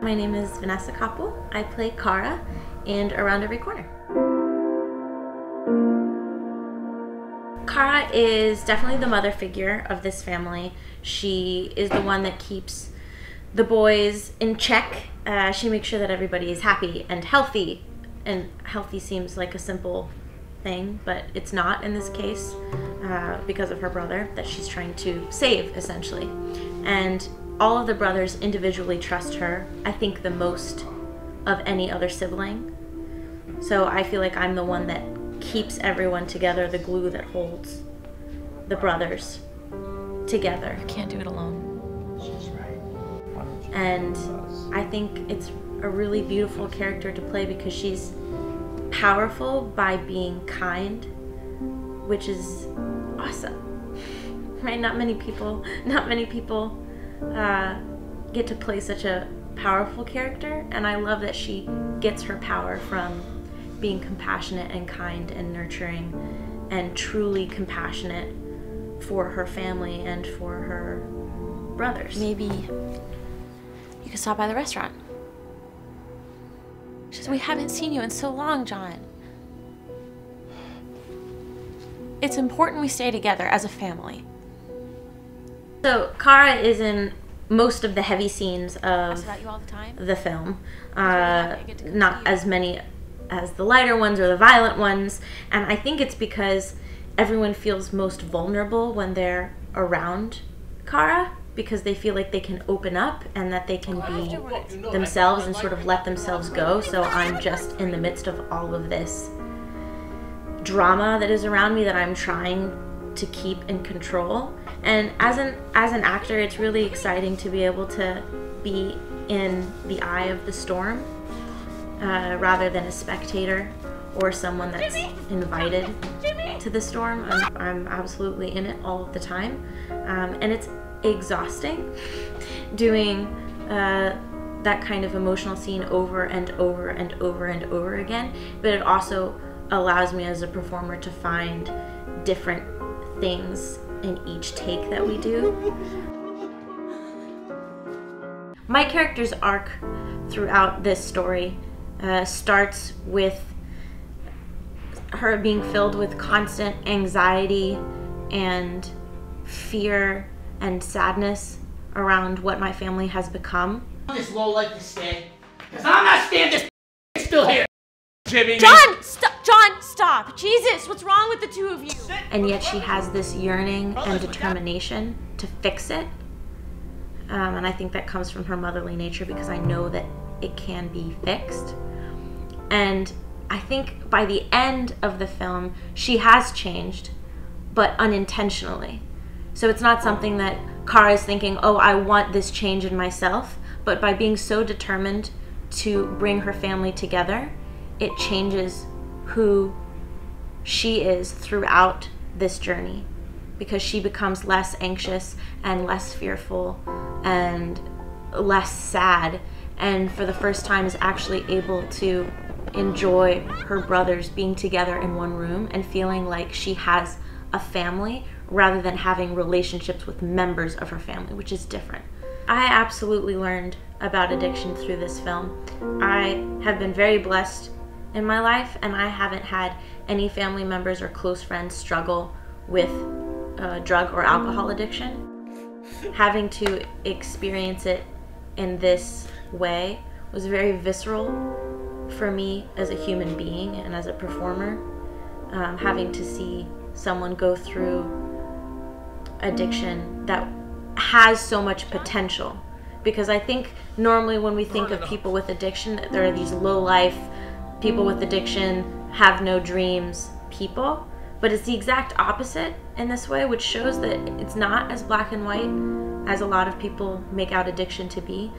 my name is Vanessa Koppel. I play Cara in Around Every Corner. Cara is definitely the mother figure of this family. She is the one that keeps the boys in check. She makes sure that everybody is happy and healthy. And healthy seems like a simple thing, but it's not in this case because of her brother that she's trying to save, essentially. And all of the brothers individually trust her, I think, the most of any other sibling. So I feel like I'm the one that keeps everyone together, the glue that holds the brothers together. You can't do it alone. She's right. And I think it's a really beautiful character to play because she's powerful by being kind, which is awesome, right? Not many people get to play such a powerful character, and I love that she gets her power from being compassionate and kind and nurturing and truly compassionate for her family and for her brothers. Maybe you could stop by the restaurant. She says, we haven't seen you in so long, John. It's important we stay together as a family. So Cara is in most of the heavy scenes of About you all the time? the film. Not as many as the lighter ones or the violent ones. And I think it's because everyone feels most vulnerable when they're around Cara, because they feel like they can open up and that they can be themselves and sort of let themselves go. So I'm just in the midst of all of this drama that is around me that I'm trying to keep in control. And as an actor, it's really exciting to be able to be in the eye of the storm rather than a spectator or someone that's invited to the storm. I'm absolutely in it all of the time, and it's exhausting doing that kind of emotional scene over and over and over and over again, but it also allows me as a performer to find different things in each take that we do. My character's arc throughout this story starts with her being filled with constant anxiety and fear and sadness around what my family has become. This low like to stay, because I'm not staying this still here. John, stop! John, stop! Jesus, what's wrong with the two of you? And yet she has this yearning and determination to fix it. And I think that comes from her motherly nature, because I know that it can be fixed. And I think by the end of the film, she has changed, but unintentionally. So it's not something that Cara is thinking, oh, I want this change in myself, but by being so determined to bring her family together, it changes who she is throughout this journey, because she becomes less anxious and less fearful and less sad, and for the first time is actually able to enjoy her brothers being together in one room and feeling like she has a family rather than having relationships with members of her family, which is different. I absolutely learned about addiction through this film. I have been very blessed in my life, and I haven't had any family members or close friends struggle with drug or alcohol addiction. Having to experience it in this way was very visceral for me as a human being and as a performer. Having to see someone go through addiction that has so much potential, because I think normally when we think of people with addiction, there are these low life, people with addiction have no dreams people, but it's the exact opposite in this way, which shows that it's not as black and white as a lot of people make out addiction to be.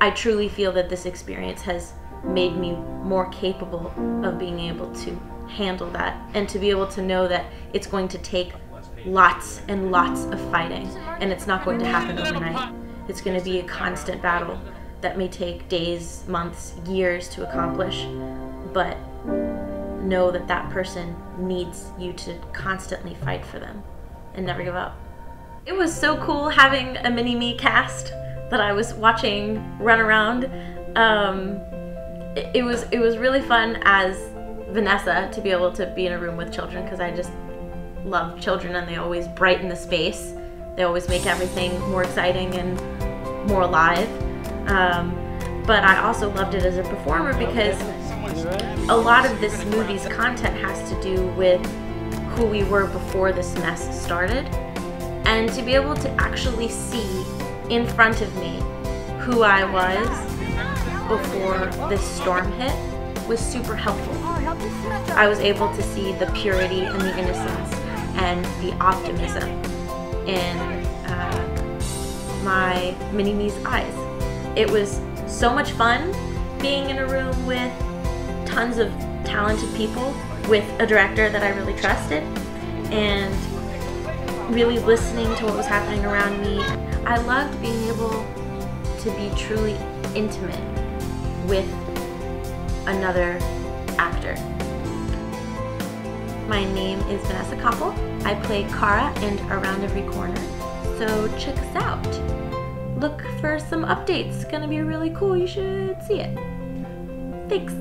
I truly feel that this experience has made me more capable of being able to handle that, and to be able to know that it's going to take lots and lots of fighting, and it's not going to happen overnight. It's going to be a constant battle that may take days, months, years to accomplish, but know that that person needs you to constantly fight for them and never give up. It was so cool having a mini-me cast that I was watching run around. It was really fun as Vanessa to be able to be in a room with children, because I just love children and they always brighten the space. They always make everything more exciting and more alive. But I also loved it as a performer because a lot of this movie's content has to do with who we were before this mess started. And to be able to actually see in front of me who I was before this storm hit was super helpful. I was able to see the purity and the innocence and the optimism in my mini-me's eyes. It was so much fun being in a room with tons of talented people, with a director that I really trusted, and really listening to what was happening around me. I loved being able to be truly intimate with another actor. My name is Vanessa Koppel. I play Cara in Around Every Corner, so check us out. Look for some updates. It's gonna be really cool. You should see it. Thanks.